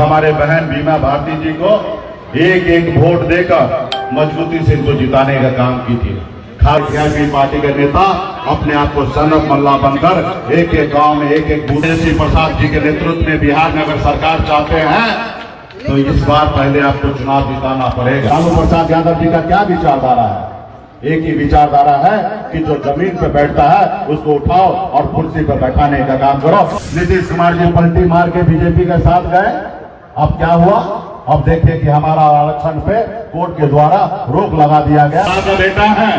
हमारे बहन बीमा भारती जी को एक एक वोट देकर मजबूती से इनको जिताने का काम की थी। खासकर पार्टी के नेता अपने आप को सनक मल्ला बनकर एक एक गांव में एक एक तेजस्वी प्रसाद जी के नेतृत्व में बिहार में अगर सरकार चाहते हैं तो इस बार पहले आपको चुनाव जिताना पड़ेगा। लालू प्रसाद यादव जी का क्या विचारधारा है? एक ही विचारधारा है कि जो जमीन पे बैठता है उसको उठाओ और कुर्सी पर बैठाने का काम करो। नीतीश कुमार जी पलटी मार के बीजेपी के साथ गए, अब क्या हुआ? अब देखिए कि हमारा आरक्षण पे कोर्ट के द्वारा रोक लगा दिया गया। का बेटा है,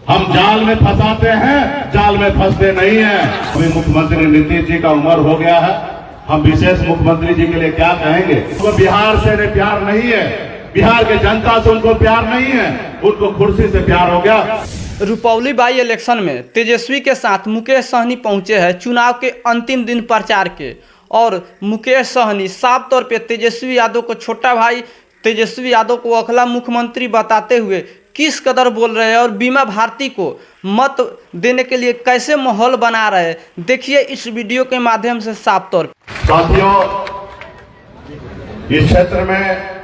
हम जाल में फंसाते हैं, जाल में फंसते नहीं है। अभी मुख्यमंत्री नीतीश जी का उम्र हो गया है, हम विशेष मुख्यमंत्री जी के लिए क्या कहेंगे? तो बिहार से प्यार नहीं है, बिहार के जनता से उनको प्यार नहीं है, उनको कुर्सी से प्यार हो गया। रुपौली बाई इलेक्शन में तेजस्वी के साथ मुकेश सहनी पहुंचे हैं चुनाव के अंतिम दिन प्रचार के, और मुकेश सहनी साफ तौर पे तेजस्वी यादव को छोटा भाई, तेजस्वी यादव को अगला मुख्यमंत्री बताते हुए किस कदर बोल रहे हैं और बीमा भारती को मत देने के लिए कैसे माहौल बना रहे हैं, देखिए इस वीडियो के माध्यम से साफ तौर पे। साथियों, इस क्षेत्र में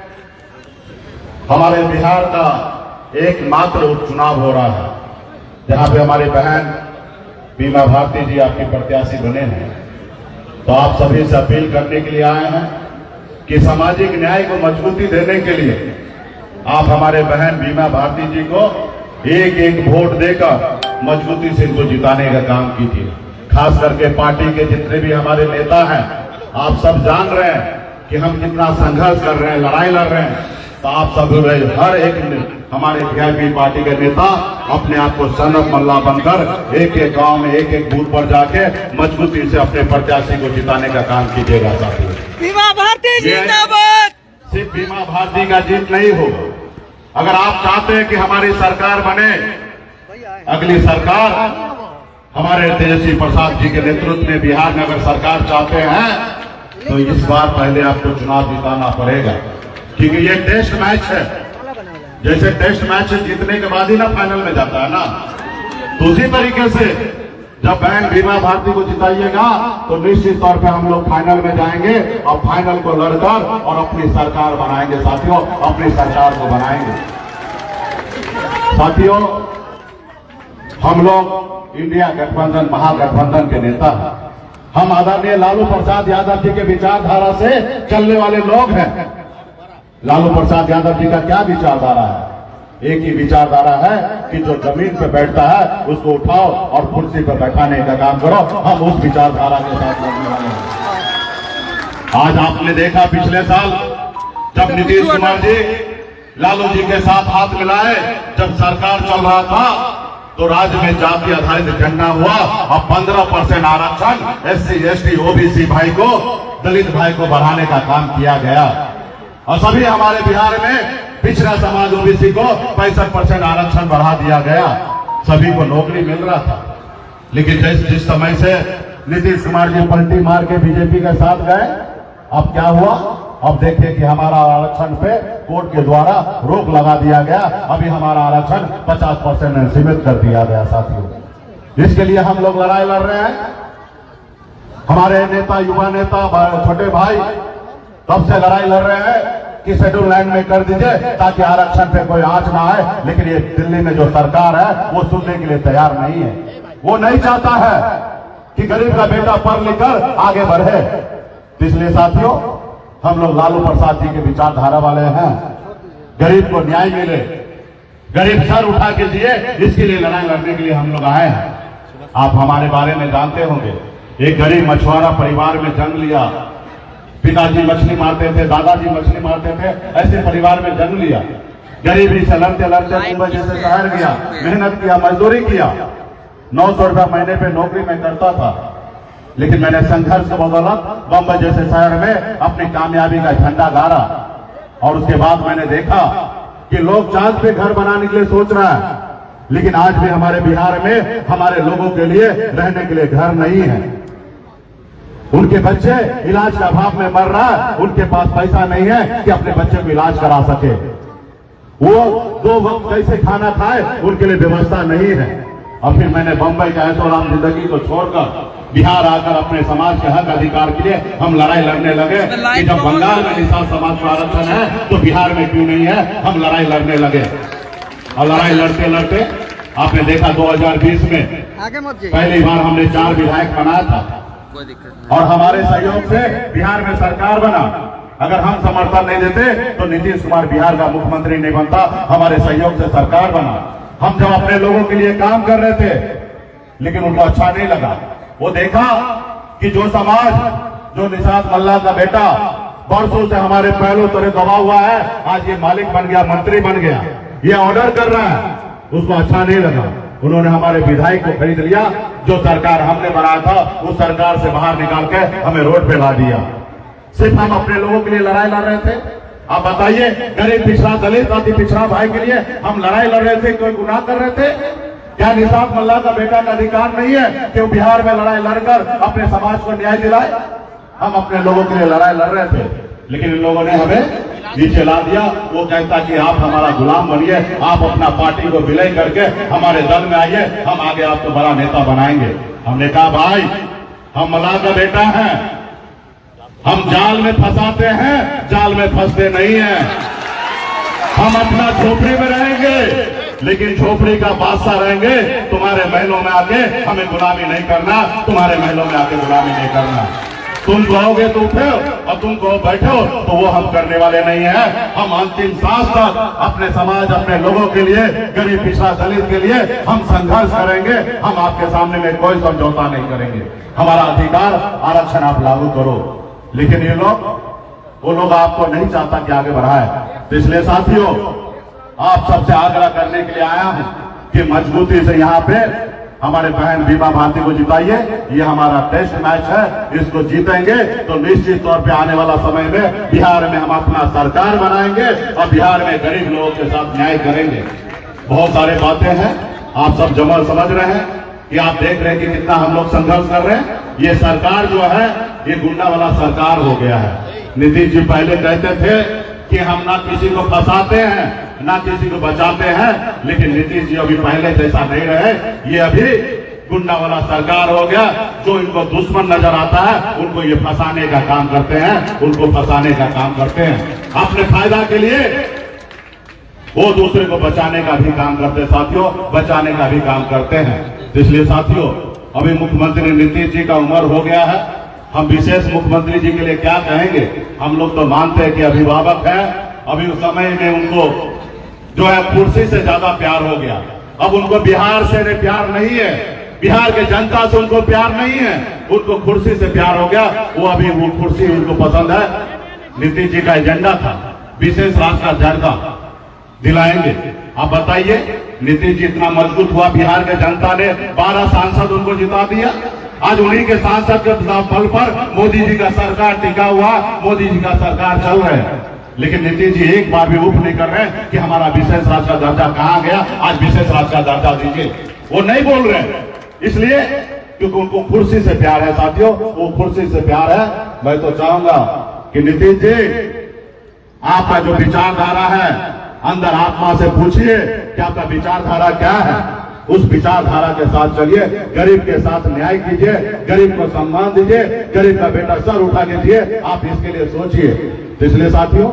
हमारे बिहार का एकमात्र उपचुनाव हो रहा है जहां पे हमारी बहन बीमा भारती जी आपकी प्रत्याशी बने हैं। तो आप सभी से अपील करने के लिए आए हैं कि सामाजिक न्याय को मजबूती देने के लिए आप हमारे बहन बीमा भारती जी को एक एक वोट देकर मजबूती से इनको जिताने का काम कीजिए। खास करके पार्टी के जितने भी हमारे नेता हैं, आप सब जान रहे हैं कि हम कितना संघर्ष कर रहे हैं, लड़ाई लड़ रहे हैं। तो आप सब हर एक हमारे वीआईपी पार्टी के नेता अपने आप को सनक मल्ला बनकर एक एक गांव में एक एक बूथ पर जाके मजबूती से अपने प्रत्याशी को जिताने का काम कीजिएगा। साथियों, बीमा भारती जिंदाबाद। सिर्फ बीमा भारती का जीत नहीं हो, अगर आप चाहते हैं कि हमारी सरकार बने, अगली सरकार हमारे तेजस्वी प्रसाद जी के नेतृत्व में बिहार में अगर सरकार चाहते हैं तो इस बार पहले आपको चुनाव जिताना पड़ेगा, क्योंकि ये टेस्ट मैच है। जैसे टेस्ट मैच जीतने के बाद ही ना फाइनल में जाता है ना, तो उसी तरीके से जब बहन बीमा भारती को जिताइएगा तो निश्चित तौर पे हम लोग फाइनल में जाएंगे और फाइनल को लड़कर और अपनी सरकार बनाएंगे। साथियों, अपनी सरकार को बनाएंगे। साथियों, हम लोग इंडिया गठबंधन, महागठबंधन के नेता हैं। हम आदरणीय लालू प्रसाद यादव जी के विचारधारा से चलने वाले लोग हैं। लालू प्रसाद यादव जी का क्या विचारधारा है? एक ही विचारधारा है कि जो जमीन पे बैठता है उसको उठाओ और कुर्सी पर बैठाने का काम करो। हम उस विचारधारा के साथ लड़ने वाले हैं। आज आपने देखा पिछले साल जब नीतीश कुमार जी लालू जी के साथ हाथ मिलाए, जब सरकार चल रहा था तो राज्य में जाति आधारित झंडा हुआ और 15% आरक्षण SC ST OBC भाई को, दलित भाई को बढ़ाने का काम किया गया। और सभी हमारे बिहार में पिछड़ा समाज OBC को 65% आरक्षण बढ़ा दिया गया। सभी को नौकरी मिल रहा था। लेकिन जिस समय से नीतीश कुमार जी पलटी मार के बीजेपी के साथ गए, अब क्या हुआ? अब देखिए कि हमारा आरक्षण पे कोर्ट के द्वारा रोक लगा दिया गया। अभी हमारा आरक्षण 50% सीमित कर दिया गया। साथियों, इसके लिए हम लोग लड़ाई लड़ रहे हैं। हमारे नेता, युवा नेता, छोटे भाई तब से लड़ाई लड़ रहे हैं कि शेड्यूल लाइन में कर दीजिए ताकि आरक्षण पे कोई आंच ना आए। लेकिन ये दिल्ली में जो सरकार है वो सुनने के लिए तैयार नहीं है। वो नहीं चाहता है कि गरीब का बेटा पढ़ लिख कर आगे बढ़े। इसलिए साथियों, हम लोग लालू प्रसाद जी के विचारधारा वाले हैं। गरीब को न्याय मिले, गरीब सर उठा के जिए, इसके लिए लड़ाई लड़ने के लिए हम लोग आए हैं। आप हमारे बारे में जानते होंगे, एक गरीब मछुआरा परिवार में जन्म लिया। पिताजी मछली मारते थे, दादाजी मछली मारते थे, ऐसे परिवार में जन्म लिया। गरीबी से लड़ते लड़ते मुंबई जैसे शहर गया, मेहनत किया, मजदूरी किया। 900 रुपया महीने पे नौकरी में करता था। लेकिन मैंने संघर्ष के बदौलत बम्बई जैसे शहर में अपनी कामयाबी का झंडा गाड़ा। और उसके बाद मैंने देखा कि लोग चांद पे घर बनाने के लिए सोच रहे हैं, लेकिन आज भी हमारे बिहार में हमारे लोगों के लिए रहने के लिए घर नहीं है। उनके बच्चे इलाज के अभाव में मर रहा है, उनके पास पैसा नहीं है कि अपने बच्चे को इलाज करा सके। वो 2 वक्त कैसे खाना खाए, उनके लिए व्यवस्था नहीं है। और फिर मैंने बंबई का ऐशो आराम जिंदगी को छोड़कर बिहार आकर अपने समाज के हक अधिकार के लिए हम लड़ाई लड़ने लगे कि जब बंगाल में निषाद समाज का आरक्षण है तो बिहार में क्यों नहीं है, हम लड़ाई लड़ने लगे। और लड़ाई लड़ते लड़ते आपने देखा 2020 में पहली बार हमने 4 विधायक बनाया था और हमारे सहयोग से बिहार में सरकार बना। अगर हम समर्थन नहीं देते तो नीतीश कुमार बिहार का मुख्यमंत्री नहीं बनता, हमारे सहयोग से सरकार बना। हम जब अपने लोगों के लिए काम कर रहे थे लेकिन उनको अच्छा नहीं लगा। वो देखा कि जो समाज, जो निषाद मल्ला का बेटा बरसों से हमारे पैरों तले दबा हुआ है, आज ये मालिक बन गया, मंत्री बन गया, ये ऑर्डर कर रहा है, उसको अच्छा नहीं लगा। उन्होंने हमारे विधायक को खरीद लिया, जो सरकार हमने बनाया था उस सरकार से बाहर निकाल के हमें रोड पे ला दिया। सिर्फ हम अपने लोगों के लिए लड़ाई लड़ रहे थे। आप बताइए, गरीब पिछड़ा दलित अति पिछड़ा भाई के लिए हम लड़ाई लड़ रहे थे, कोई गुनाह कर रहे थे क्या? निषाद मल्ला का बेटा का अधिकार नहीं है कि वो बिहार में लड़ाई लड़कर अपने समाज को न्याय दिलाए? हम अपने लोगों के लिए लड़ाई लड़ रहे थे, लेकिन इन लोगों ने हमें नीचे ला दिया। वो कहता कि आप हमारा गुलाम बनिए, आप अपना पार्टी को विलय करके हमारे दल में आइए, हम आगे आपको बड़ा नेता बनाएंगे। हमने कहा भाई, हम मल्ला का बेटा है, हम जाल में फंसाते हैं, जाल में फंसते नहीं हैं। हम अपना झोपड़ी में रहेंगे लेकिन झोपड़ी का बादशाह रहेंगे। तुम्हारे महलों में आके हमें गुलामी नहीं करना, तुम्हारे महलों में आके गुलामी नहीं करना। तुम कहोगे तो उठो और तुम कहो बैठो, तो वो हम करने वाले नहीं हैं। हम अंतिम सांस तक अपने समाज, अपने लोगों के लिए, गरीब पिछड़ा दलित के लिए हम संघर्ष करेंगे। हम आपके सामने में कोई समझौता नहीं करेंगे। हमारा अधिकार आरक्षण आप लागू करो, लेकिन ये लोग, वो लोग आपको नहीं चाहता कि आगे बढ़ाए। तो इसलिए साथियों, आप सबसे आग्रह करने के लिए आया हूं कि मजबूती से यहाँ पे हमारे बहन बीमा भारती को जिताइए। ये हमारा टेस्ट मैच है, इसको जीतेंगे तो निश्चित तौर पे आने वाला समय में बिहार में हम अपना सरकार बनाएंगे और बिहार में गरीब लोगों के साथ न्याय करेंगे। बहुत सारे बातें हैं, आप सब जमल समझ रहे हैं कि आप देख रहे हैं कि कितना हम लोग संघर्ष कर रहे हैं। ये सरकार जो है ये गुंडा वाला सरकार हो गया है। नीतीश जी पहले कहते थे कि हम ना किसी को फंसाते हैं ना किसी को बचाते हैं, लेकिन नीतीश जी अभी पहले जैसा नहीं रहे। ये अभी गुंडा वाला सरकार हो गया। जो इनको दुश्मन नजर आता है उनको ये फंसाने का काम करते हैं, उनको फंसाने का काम करते हैं अपने फायदा के लिए। वो दूसरे को बचाने का भी काम करते हैं साथियों, बचाने का भी काम करते हैं। इसलिए साथियों, अभी मुख्यमंत्री नीतीश जी का उम्र हो गया है। हम विशेष मुख्यमंत्री जी के लिए क्या कहेंगे? हम लोग तो मानते हैं कि अभिभावक है। अभी उस समय में उनको जो है कुर्सी से ज्यादा प्यार हो गया। अब उनको बिहार से प्यार नहीं है, बिहार के जनता से उनको प्यार नहीं है, उनको कुर्सी से प्यार हो गया। वो अभी वो कुर्सी उनको पसंद है। नीतीश जी का एजेंडा था विशेष राज्य का दर्जा दिलाएंगे। आप बताइए, नीतीश जी इतना मजबूत हुआ, बिहार के जनता ने 12 सांसद उनको जिता दिया। आज उन्हीं के सांसद के बल पर मोदी जी का सरकार टिका हुआ, मोदी जी का सरकार चल रहे हैं। लेकिन नीतीश जी एक बार भी उफ नहीं कर रहे हैं कि हमारा विशेष राज्य का दर्जा कहां गया, आज विशेष राज्य का दर्जा दीजिए। वो नहीं बोल रहे हैं, इसलिए क्योंकि उनको कुर्सी से प्यार है साथियों, वो कुर्सी से प्यार है। मैं तो चाहूंगा कि नीतीश जी, आपका जो विचारधारा है अंदर आत्मा से पूछिए कि आपका विचारधारा क्या है। उस विचारधारा के साथ चलिए, गरीब के साथ न्याय कीजिए, गरीब को सम्मान दीजिए, गरीब का बेटा सर उठा के दिए। आप इसके लिए सोचिए। तो इसलिए साथियों,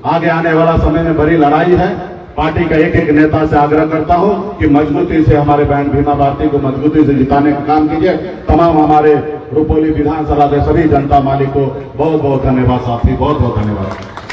आगे आने वाला समय में बड़ी लड़ाई है। पार्टी का एक एक नेता से आग्रह करता हूं कि मजबूती से हमारे बहन बीमा भारती को मजबूती से जिताने का काम कीजिए। तमाम हमारे रुपौली विधानसभा के सभी जनता मालिक को बहुत बहुत धन्यवाद साथी, बहुत बहुत धन्यवाद।